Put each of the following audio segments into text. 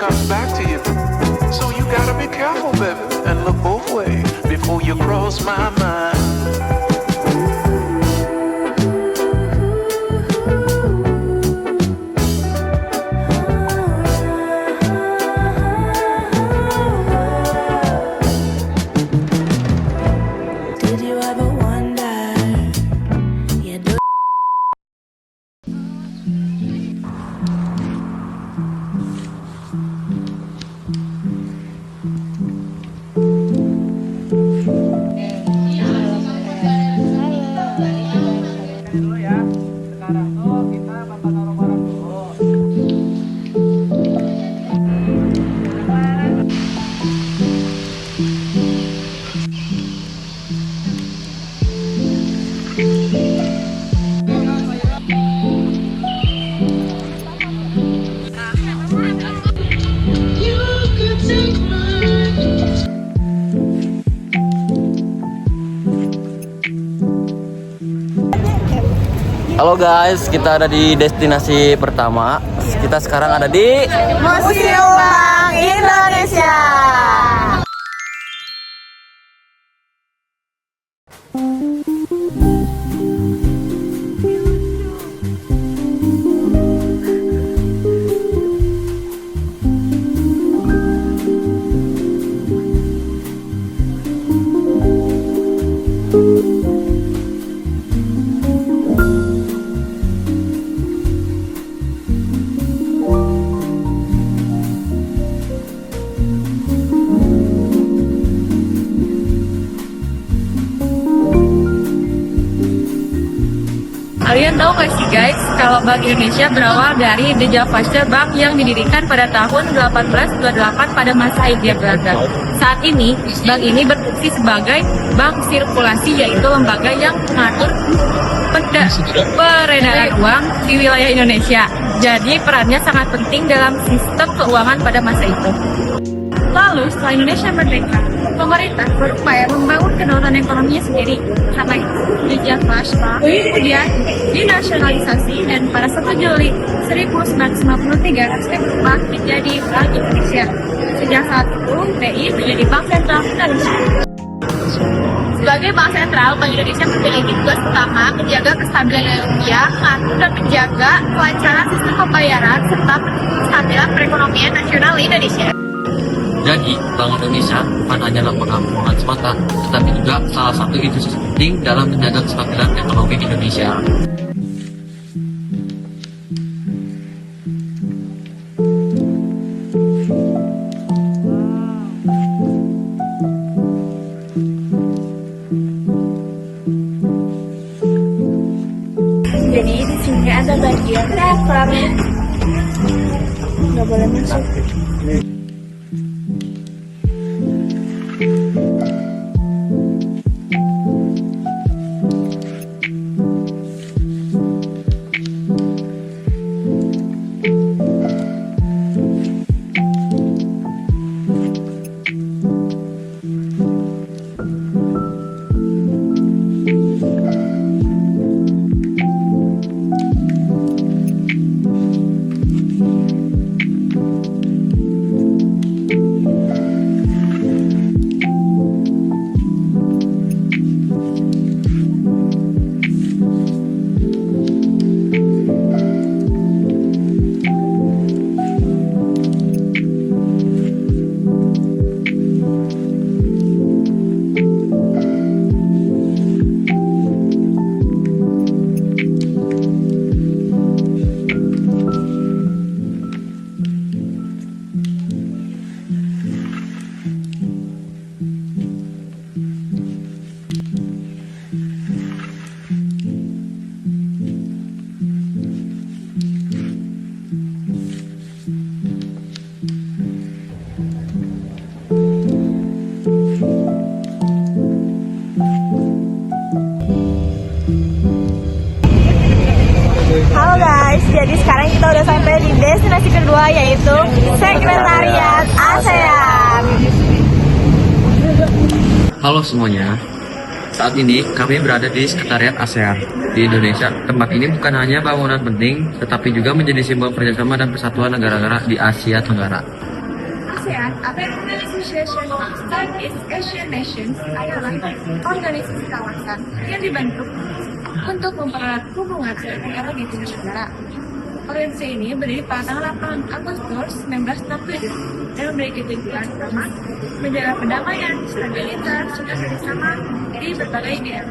comes back to you. So you gotta be careful, baby, and look both ways before you cross my mind. Halo guys, kita ada di destinasi pertama. Kita sekarang ada di Museum Bank Indonesia. Kalian tahu gak sih guys, kalau Bank Indonesia berawal dari The Javaasche Bank yang didirikan pada tahun 1828 pada masa Hindia Belanda. Saat ini, bank ini berfungsi sebagai bank sirkulasi, yaitu lembaga yang mengatur peredaran uang di wilayah Indonesia. Jadi perannya sangat penting dalam sistem keuangan pada masa itu. Lalu setelah Indonesia merdeka, pemerintah berupaya membangun kedaulatan ekonominya sendiri. Karena itu, The Javaasche Bank kemudian dinasionalisasi dan pada 1 Juli 1953 resmi berubah menjadi Bank Indonesia. Sejak saat itu, BI menjadi Bank Sentral Indonesia. Sebagai bank sentral, Bank Indonesia memiliki tugas utama menjaga kestabilan rupiah, mengatur dan menjaga kelancaran sistem pembayaran serta kestabilan perekonomian nasional Indonesia. Jadi, Bank Indonesia bukan hanya lembaga keuangan semata, tetapi juga salah satu institusi penting dalam menjaga kestabilan ekonomi Indonesia. Jadi di sini ada bagian restoran. Nggak boleh masuk. Halo guys, jadi sekarang kita udah sampai di destinasi kedua, yaitu Sekretariat ASEAN. Halo semuanya, saat ini kami berada di Sekretariat ASEAN di Indonesia. Tempat ini bukan hanya bangunan penting, tetapi juga menjadi simbol kerjasama dan persatuan negara-negara di Asia Tenggara. ASEAN atau Association of Southeast Asian Nations adalah organisasi kawasan yang dibentuk untuk mempererat hubungan negara di Timur Tenggara. Organisasi ini berdiri pada tanggal 8 Agustus 1967 dan memiliki tujuan utama menjaga perdamaian, stabilitas, dan kerjasama di berbagai bidang.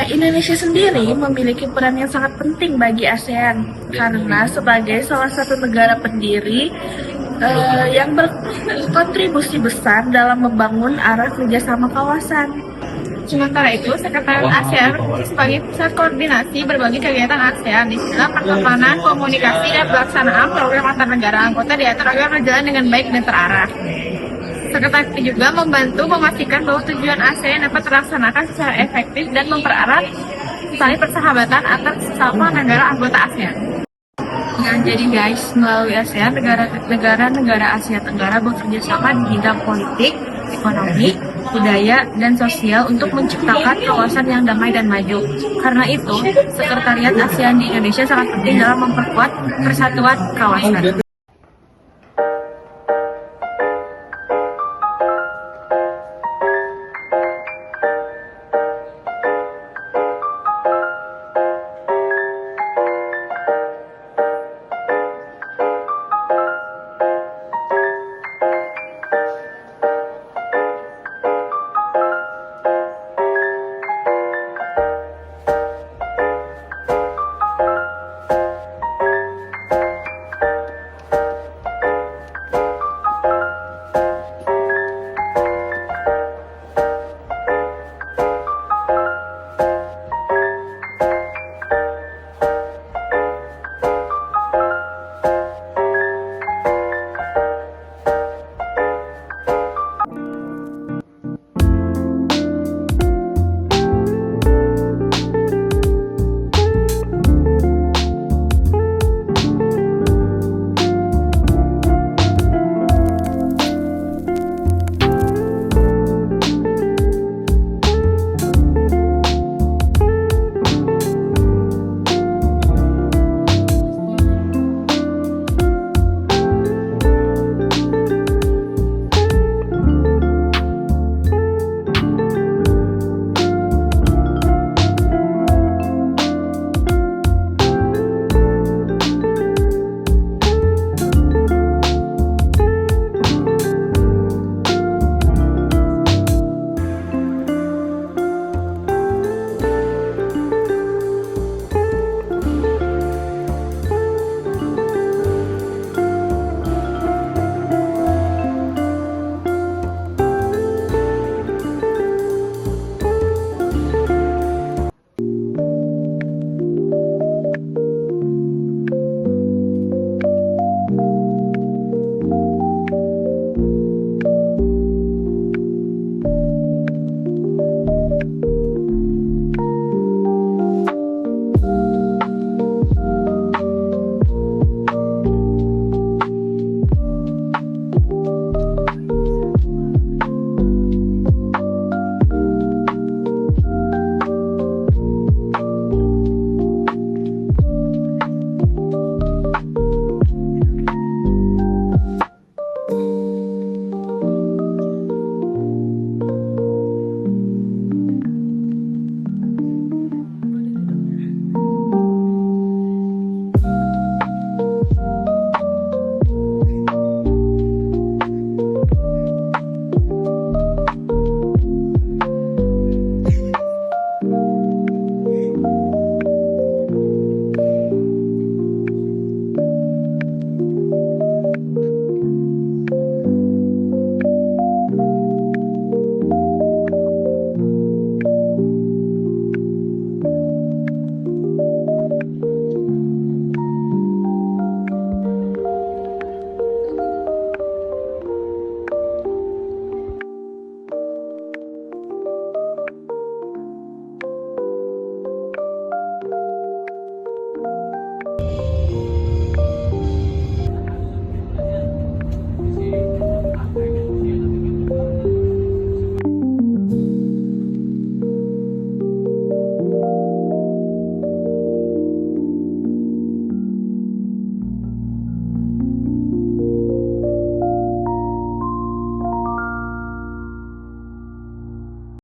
Indonesia sendiri memiliki peran yang sangat penting bagi ASEAN karena sebagai salah satu negara pendiri yang berkontribusi besar dalam membangun arah kerjasama kawasan. Sementara itu, Sekretariat ASEAN sebagai pusat koordinasi berbagai kegiatan ASEAN di dalam perkembangan, komunikasi, dan pelaksanaan program antar negara anggota diatur agar berjalan dengan baik dan terarah. Sekretariat juga membantu memastikan bahwa tujuan ASEAN dapat terlaksanakan secara efektif dan mempererat tali persahabatan antar sesama negara anggota ASEAN. Nah, jadi guys, melalui ASEAN, negara Asia Tenggara bekerja sama di bidang politik, ekonomi, budaya, dan sosial untuk menciptakan kawasan yang damai dan maju. Karena itu, Sekretariat ASEAN di Indonesia sangat penting dalam memperkuat persatuan kawasan.